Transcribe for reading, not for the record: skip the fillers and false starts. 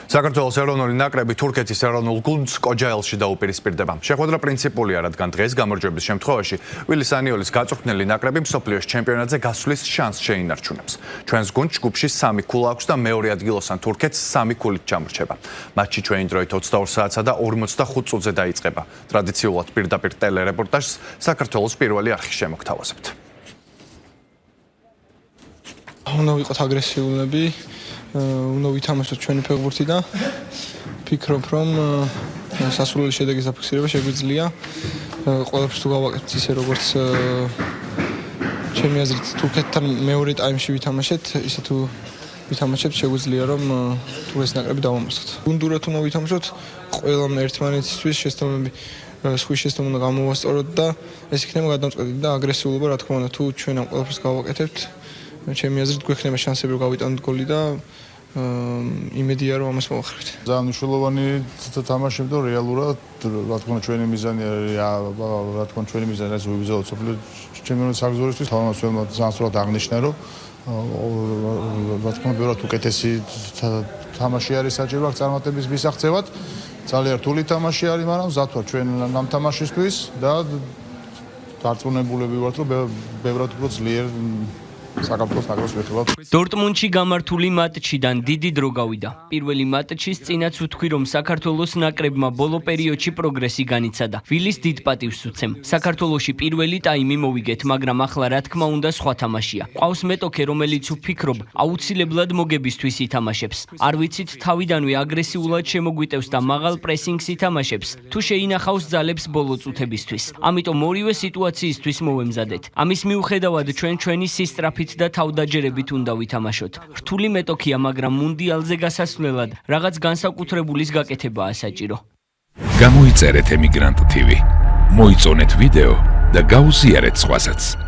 საქართველოს ეროვნული ნაკრები თურქეთის ეროვნულ გუნდს კოჯაელში დაუპირისპირდება. შეხვედრა პრინციპულია, რადგან დღეს გამარჯვების შემთხვევაში ვილის ანიოლის გაწვრთნილი ნაკრები მსოფლიოს ჩემპიონატზე გასვლის შანსს შეინარჩუნებს. ჩვენს გუნდს ჯგუფში 3 ქულა აქვს და მეორე ადგილოსან თურქეთს 3 ქულით ჩამორჩება. მატჩი ჩვენი დროით 22 საათსა და 45 წუთზე დაიწყება. ტრადიციულად პირდაპირ ტელერეპორტაჟს საქართველოს პირველი არხი შემოგთავაზებთ. უნდა ვიყოთ აგრესიულები. უნდა ვითამაშოთ ჩვენი ფეხბურთი და ვფიქრობ, რომ სასურველი შედეგის დაფიქსირება შეგვიძლია. ყველაფერს თუ გავაკეთებთ ისე, როგორც ჩემი აზრით თურქეთთან მეორე ტაიმში ვითამაშეთ, ისე თუ ვითამაშებთ, შეგვიძლია რომ თურქეთის ნაკრები დავამარცხოთ. გუნდურად უნდა ვითამაშოთ, ყველამ ერთმანეთისთვის შესაბამები სხვის შესაბამება უნდა გამოვასწოროთ და ეს იქნება გადამწყვეტი და აგრესიულობა, რა თქმა უნდა, თუ ჩვენ ამ ყველაფერს გავაკეთებთ, ჩემი აზრით გვექნება შანსები რომ გავიტანოთ გოლი და იმედია რომ ამას მოვახერხებთ. ძალიან მნიშვნელოვანი თამაშები და რეალურად რა თქმა უნდა ჩვენი მიზანია ვიბრძოლოთ სოფლიო ჩემპიონატის აღზრდისთვის. თამაშს ძალიან სწორად აღნიშნა რომ რა თქმა უნდა ბევრად უკეთესი თამაში არის საჭირო აქ წარმატების მისაღწევად. ძალიან რთული თამაში არის, მაგრამ მზად ვარ ჩვენ ამ თამაშისთვის და დარწმუნებულები ვართ რომ ბევრად უფრო ძლიერ საქართველოს ნაკრებს ვეთხოვავთ. დორტმუნდში გამართული მატჩიდან დიდი დრო გავიდა. პირველი მატჩის წინაც ვთქვი, რომ საქართველოს ნაკრებმა ბოლო პერიოდში პროგრესი განიცადა. ვილის დიდ პატივს ვუცემ. საქართველოში პირველი ტაიმი მოვიგეთ, მაგრამ ახლა რა თქმა უნდა სხვა თამაშია. ყავს მეტოქე, რომელიც ვფიქრობ, აუცილებლად მოგებისთვის ითამაშებს. არ ვიცით, თავიდანვე აგრესიულად შემოგვიტევს და მაღალ პრესინგს ითამაშებს. თუ შეინახავს ძალებს ბოლო წუთებისთვის. ამიტომ ორივე სიტუაციისთვის მოვემზადეთ. ამის მიუხედავად ჩვენი სისწრაფით და თავდაჯერებით უნდა ვითამაშოთ. რთული მეტოქია, მაგრამ მუნდიალზე გასასვლელად რაღაც განსაკუთრებულის გაკეთებაა საჭირო. გამოიწერეთ ემიგრანტ TV, მოიწონეთ ვიდეო და გაუზიარეთ სხვასაც.